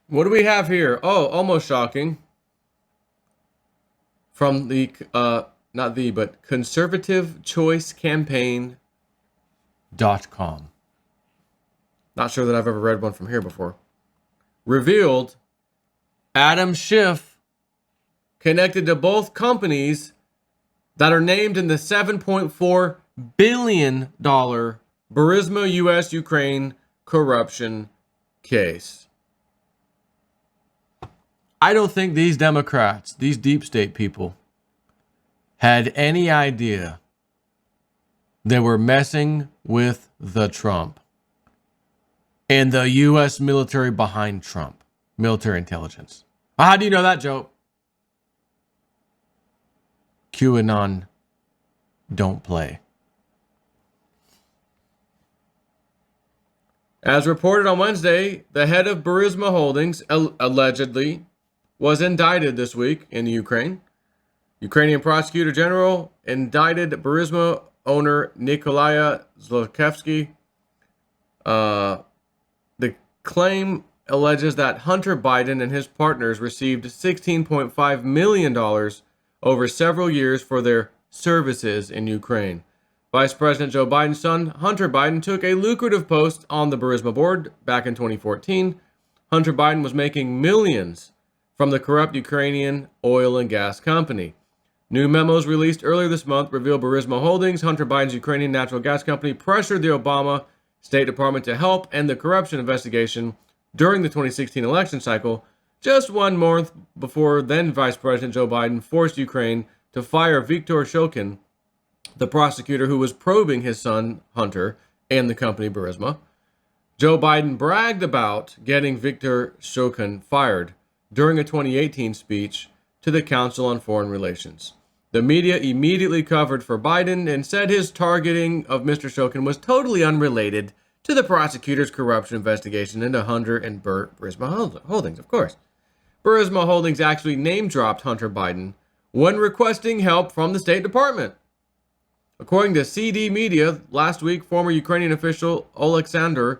What do we have here? Oh, almost shocking. From the, not the, but conservativechoicecampaign.com. Not sure that I've ever read one from here before. Revealed Adam Schiff connected to both companies that are named in the $7.4 billion Burisma-US-Ukraine corruption case. I don't think these Democrats, these deep state people, had any idea they were messing with the Trump and the U.S. military behind Trump, military intelligence. How do you know that, Joe? QAnon don't play. As reported on Wednesday, the head of Burisma Holdings allegedly was indicted this week in Ukraine. Ukrainian prosecutor general indicted Burisma owner Nikolaya Zlochevsky. The claim alleges that Hunter Biden and his partners received $16.5 million over several years for their services in Ukraine. Vice President Joe Biden's son, Hunter Biden, took a lucrative post on the Burisma board back in 2014. Hunter Biden was making millions from the corrupt Ukrainian oil and gas company. New memos released earlier this month reveal Burisma Holdings, Hunter Biden's Ukrainian natural gas company, pressured the Obama State Department to help end the corruption investigation during the 2016 election cycle, just 1 month before then Vice President Joe Biden forced Ukraine to fire Viktor Shokin, the prosecutor who was probing his son, Hunter, and the company Burisma. Joe Biden bragged about getting Viktor Shokin fired during a 2018 speech to the Council on Foreign Relations. The media immediately covered for Biden and said his targeting of Mr. Shokin was totally unrelated to the prosecutor's corruption investigation into Hunter and Burisma Holdings, of course. Burisma Holdings actually name-dropped Hunter Biden when requesting help from the State Department. According to CD Media, last week, former Ukrainian official Oleksandr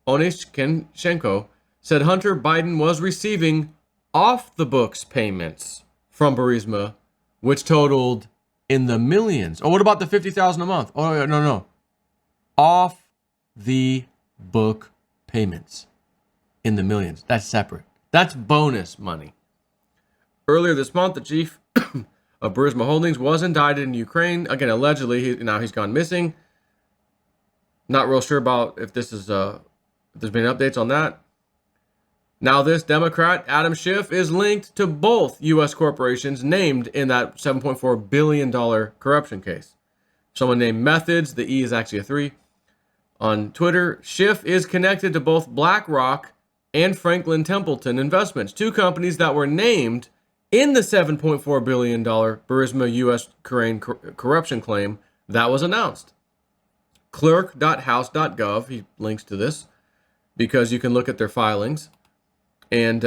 Onyshchenko said Hunter Biden was receiving off-the-books payments from Burisma, which totaled in the millions. Oh, what about the $50,000 a month? Oh, no. Off-the-book payments in the millions. That's separate. That's bonus money. Earlier this month, the chief of Burisma Holdings was indicted in Ukraine. Again, allegedly, now he's gone missing. Not real sure about if this is if there's been updates on that. Now, this Democrat, Adam Schiff, is linked to both U.S. corporations named in that $7.4 billion corruption case. Someone named Methods, the E is actually a 3. On Twitter, Schiff is connected to both BlackRock and Franklin Templeton Investments, 2 companies that were named in the $7.4 billion Burisma-US-Ukraine corruption claim that was announced. Clerk.house.gov, he links to this because you can look at their filings. And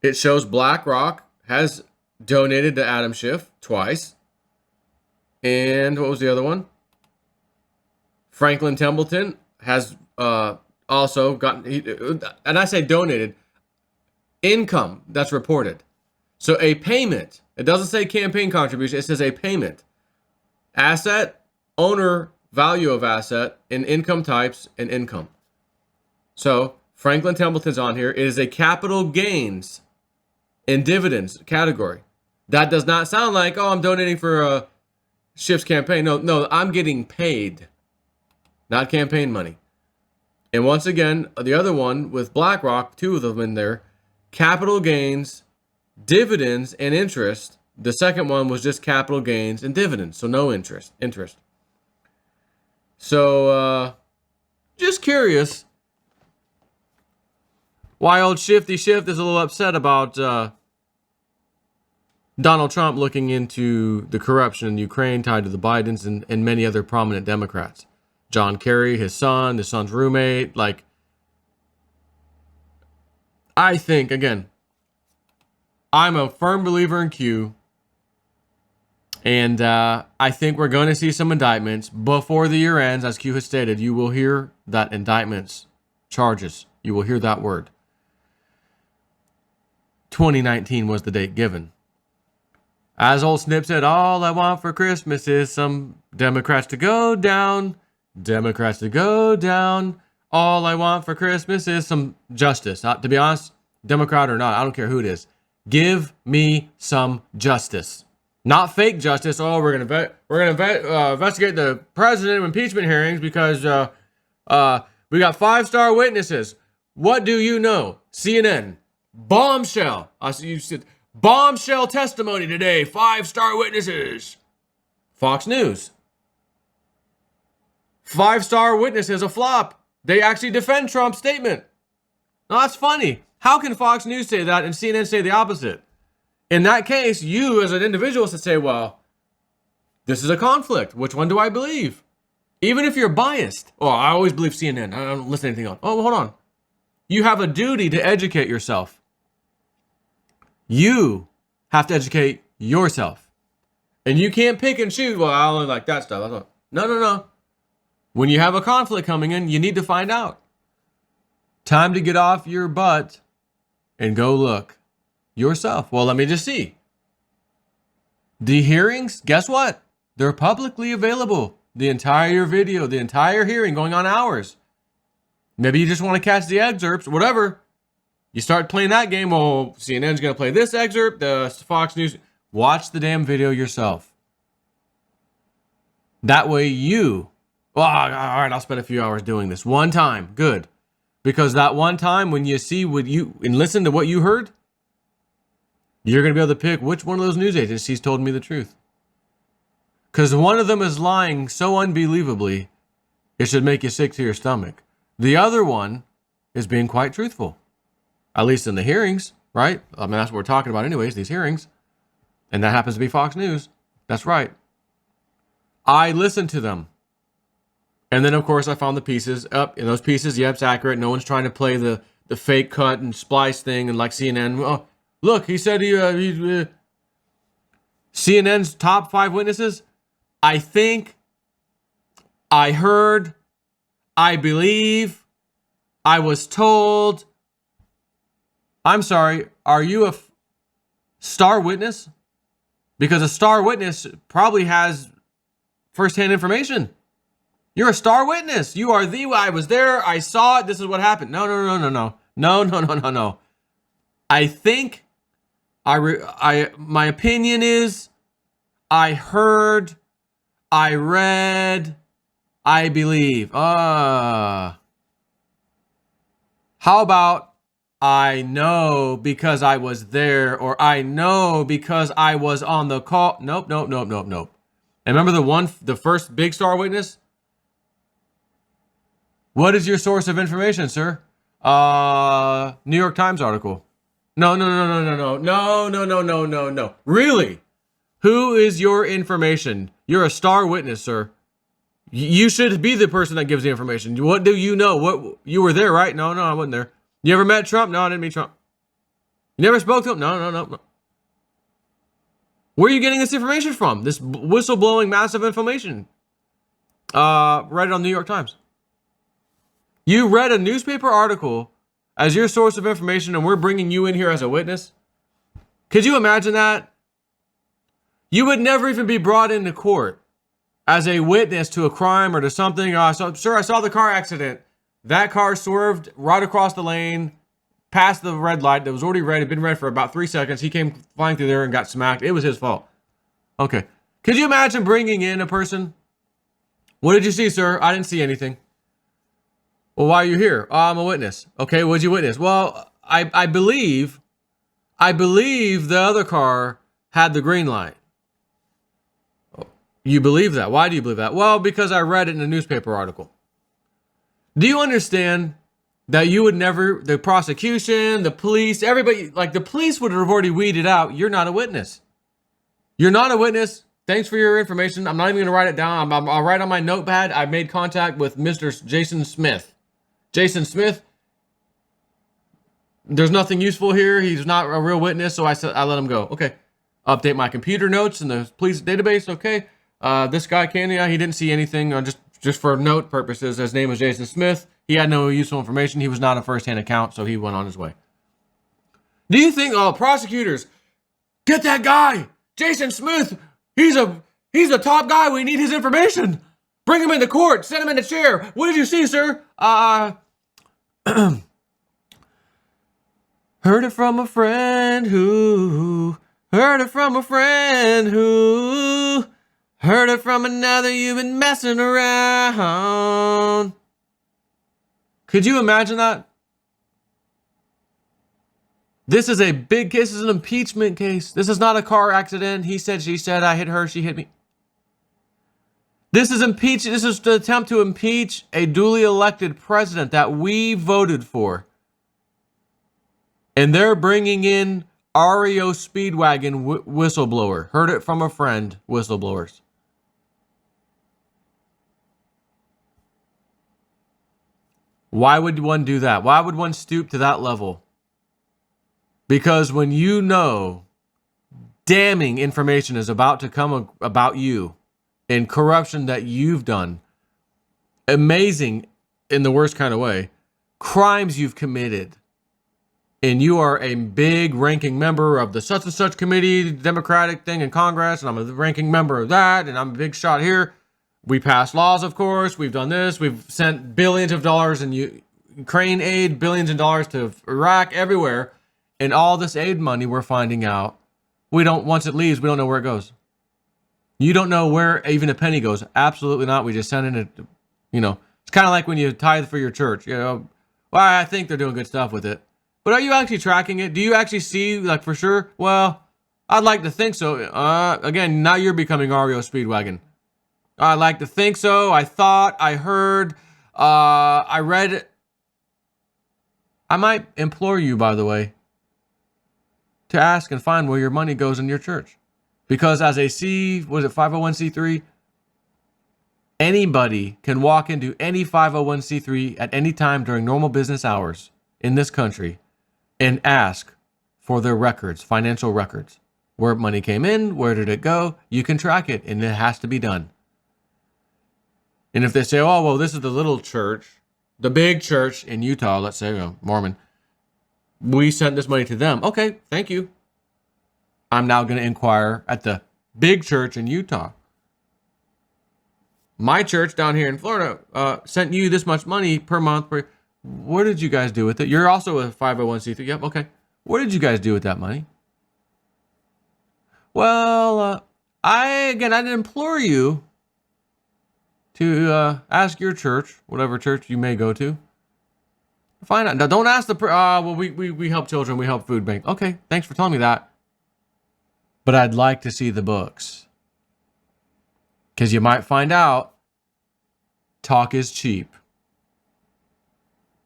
it shows BlackRock has donated to Adam Schiff twice. And what was the other one? Franklin Templeton has also gotten, and I say donated, income that's reported. So a payment. It doesn't say campaign contribution. It says a payment. Asset, owner, value of asset, and income types, and income. So Franklin Templeton's on here. It is a capital gains and dividends category. That does not sound like, oh, I'm donating for Schiff's campaign. No, I'm getting paid, not campaign money. And once again, the other one with BlackRock, 2 of them in there, capital gains, dividends, and interest. The second one was just capital gains and dividends, so no interest. So, just curious why old Shifty Schiff is a little upset about Donald Trump looking into the corruption in Ukraine tied to the Bidens and many other prominent Democrats. John Kerry, his son's roommate. Like, I think, again, I'm a firm believer in Q. And I think we're going to see some indictments before the year ends. As Q has stated, you will hear that indictments, charges you will hear that word. 2019 was the date given. As old Snip said, all I want for Christmas is some Democrats to go down. Democrats to go down. All I want for Christmas is some justice. To be honest, Democrat or not, I don't care who it is. Give me some justice. Not fake justice. Oh, we're gonna investigate the president impeachment hearings because we got 5-star witnesses. What do you know? CNN. Bombshell. I see you said bombshell testimony today. 5-star witnesses. Fox News. 5-star witnesses a flop. They actually defend Trump's statement. Now that's funny. How can Fox News say that and CNN say the opposite? In that case, you as an individual should say, well, this is a conflict. Which one do I believe? Even if you're biased. Oh, I always believe CNN. I don't listen to anything else. Oh, hold on. You have a duty to educate yourself. You have to educate yourself. And you can't pick and choose, well, I only like that stuff. No. When you have a conflict coming in, you need to find out. Time to get off your butt and go look yourself. Well, let me just see. The hearings, guess what? They're publicly available. The entire video, the entire hearing going on hours. Maybe you just want to catch the excerpts, whatever. You start playing that game, well, CNN's going to play this excerpt, the Fox News. Watch the damn video yourself. That way all right, I'll spend a few hours doing this. One time, good. Because that one time when you see and listen to what you heard, you're going to be able to pick which one of those news agencies told me the truth. Because one of them is lying so unbelievably, it should make you sick to your stomach. The other one is being quite truthful. At least in the hearings, right? I mean, that's what we're talking about anyways, these hearings. And that happens to be Fox News. That's right. I listened to them. And then, of course, I found the pieces up. In those pieces, yep, it's accurate. No one's trying to play the fake cut and splice thing and like CNN. Oh, look, he said CNN's top 5 witnesses. I think, I heard, I believe, I was told. I'm sorry, are you a star witness? Because a star witness probably has firsthand information. You're a star witness. You are I was there, I saw it, this is what happened. No. No. I think, my opinion is, I heard, I read, I believe. How about I know because I was there, or I know because I was on the call. Nope. And remember the first big star witness? What is your source of information, sir? New York Times article. No. Really? Who is your information? You're a star witness, sir. You should be the person that gives the information. What do you know? What, you were there, right? No, I wasn't there. You ever met Trump? No, I didn't meet Trump. You never spoke to him? No. Where are you getting this information from? This whistleblowing massive information. Read it on New York Times. You read a newspaper article as your source of information and we're bringing you in here as a witness? Could you imagine that? You would never even be brought into court as a witness to a crime or to something. Sir, I saw the car accident. That car swerved right across the lane, past the red light that was already red. It had been red for about 3 seconds. He came flying through there and got smacked. It was his fault. Okay. Could you imagine bringing in a person? What did you see, sir? I didn't see anything. Well, why are you here? Oh, I'm a witness. Okay, what did you witness? Well, I believe the other car had the green light. You believe that? Why do you believe that? Well, because I read it in a newspaper article. Do you understand that you would never, the prosecution, the police, everybody, like the police would have already weeded out, you're not a witness. You're not a witness. Thanks for your information. I'm not even going to write it down. I'll write on my notepad. I made contact with Mr. Jason Smith. Jason Smith, there's nothing useful here. He's not a real witness, so I let him go. Okay. Update my computer notes in the police database. Okay. This guy, he didn't see anything. Just just for note purposes, his name was Jason Smith. He had no useful information. He was not a first-hand account, so he went on his way. Do you think, prosecutors, get that guy, Jason Smith, he's the top guy. We need his information. Bring him into court. Send him in a chair. What did you see, sir? Heard it from a friend who heard it from a friend who heard it from another. You've been messing around. Could you imagine that? This is a big case. This is an impeachment case. This is not a car accident. He said, she said, I hit her, she hit me. This is impeach. This is the attempt to impeach a duly elected president that we voted for. And they're bringing in REO Speedwagon whistleblower. Heard it from a friend, whistleblowers. Why would one do that? Why would one stoop to that level? Because when you know damning information is about to come about you and corruption that you've done, amazing in the worst kind of way, crimes you've committed, and you are a big ranking member of the such and such committee, Democratic thing in Congress, and I'm a ranking member of that, and I'm a big shot here. We passed laws, of course. We've done this. We've sent billions of dollars in Ukraine aid, billions of dollars to Iraq, everywhere. And all this aid money, we're finding out, once it leaves, we don't know where it goes. You don't know where even a penny goes. Absolutely not. We just send in it, it's kind of like when you tithe for your church. Well, I think they're doing good stuff with it. But are you actually tracking it? Do you actually see, like, for sure? Well, I'd like to think so. Again, now you're becoming REO Speedwagon. I'd like to think so. I thought, I heard, I read it. I might implore you, by the way, to ask and find where your money goes in your church. Because as a 501c3, anybody can walk into any 501c3 at any time during normal business hours in this country and ask for their records, financial records. Where money came in, where did it go? You can track it, and it has to be done. And if they say, oh, well, this is the little church, the big church in Utah, let's say, Mormon, we sent this money to them. Okay, thank you. I'm now going to inquire at the big church in Utah. My church down here in Florida sent you this much money per month. What did you guys do with it? You're also a 501c3. Yep, okay. What did you guys do with that money? Well, I'd implore you to ask your church, whatever church you may go to, find out. Now, don't ask we help children, we help food bank. Okay, thanks for telling me that. But I'd like to see the books. Because you might find out talk is cheap.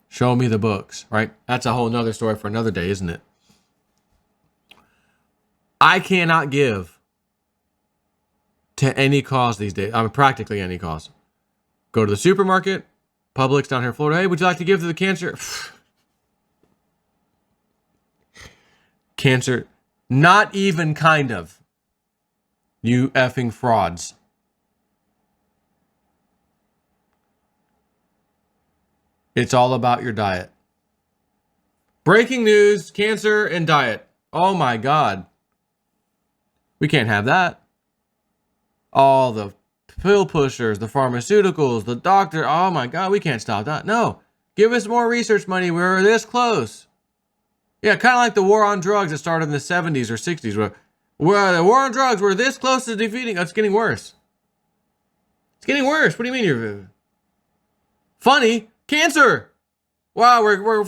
Show me the books, right? That's a whole nother story for another day, isn't it? I cannot give to any cause these days. Practically any cause. Go to the supermarket, Publix down here in Florida. Hey, would you like to give to the cancer? Cancer. Not even kind of. You effing frauds. It's all about your diet. Breaking news, cancer and diet. Oh my God. We can't have that. All the pill pushers, the pharmaceuticals, the doctor. Oh my God, we can't stop that. No. Give us more research money. We're this close. Yeah, kind of like the war on drugs that started in the 70s or 60s. Where the war on drugs, we're this close to defeating. It's getting worse. It's getting worse. What do you mean you're funny? Cancer. Wow, we're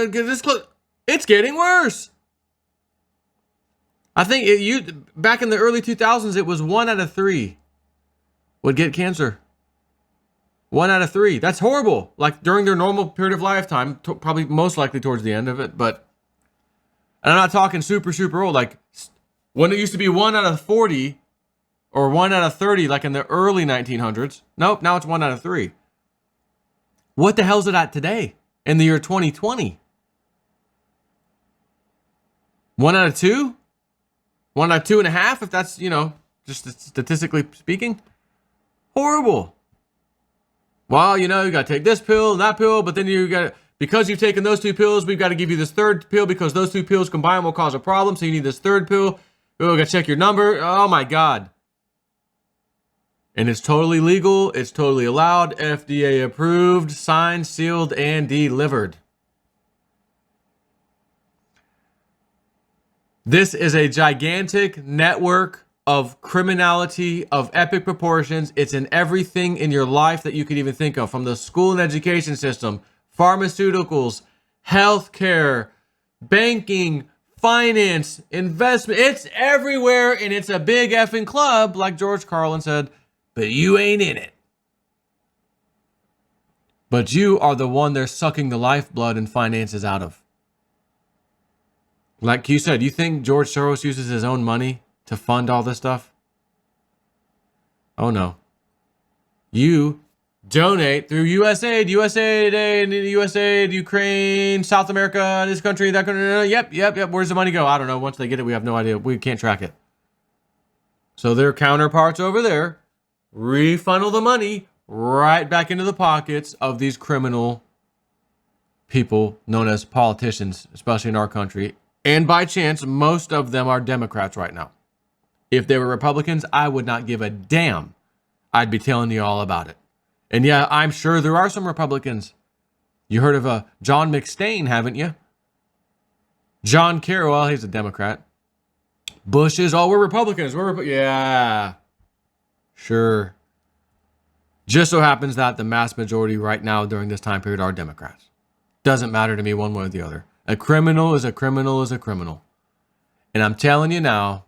this close. It's getting worse. I think back in the early 2000s, it was 1 out of 3 would get cancer. 1 out of 3. That's horrible. Like during their normal period of lifetime, probably most likely towards the end of it. But, and I'm not talking super, super old. Like when it used to be 1 out of 40 or 1 out of 30, like in the early 1900s. Nope, now it's 1 out of 3. What the hell is it at today in the year 2020? 1 out of 2? 1 out of 2.5, if that's, just statistically speaking. Horrible. well, you got to take this pill and that pill, but then because you've taken those 2 pills, we've got to give you this 3rd pill because those 2 pills combined will cause a problem. So you need this 3rd pill. We got to check your number. Oh my God. And it's totally legal. It's totally allowed. FDA approved, signed, sealed, and delivered. This is a gigantic network of criminality of epic proportions. It's in everything in your life that you could even think of, from the school and education system, pharmaceuticals, healthcare, banking, finance, investment. It's everywhere, and it's a big effing club, like George Carlin said, but you ain't in it. But you are the one they're sucking the lifeblood and finances out of. Like you said, you think George Soros uses his own money to fund all this stuff? Oh no. You donate through USAID, Ukraine, South America, this country, that country. Yep. Where's the money go? I don't know. Once they get it, we have no idea. We can't track it. So their counterparts over there refunnel the money right back into the pockets of these criminal people known as politicians, especially in our country. And by chance, most of them are Democrats right now. If they were Republicans, I would not give a damn. I'd be telling you all about it. And yeah, I'm sure there are some Republicans. You heard of John McStain, haven't you? John Kerry, well, he's a Democrat. Bush is, we're Republicans. Yeah, sure. Just so happens that the mass majority right now during this time period are Democrats. Doesn't matter to me one way or the other. A criminal is a criminal is a criminal. And I'm telling you now,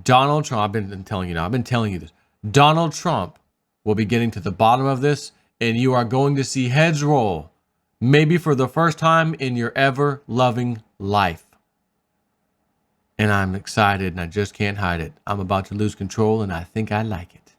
Donald Trump, I've been telling you this. Donald Trump will be getting to the bottom of this, and you are going to see heads roll, maybe for the first time in your ever-loving life. And I'm excited, and I just can't hide it. I'm about to lose control, and I think I like it.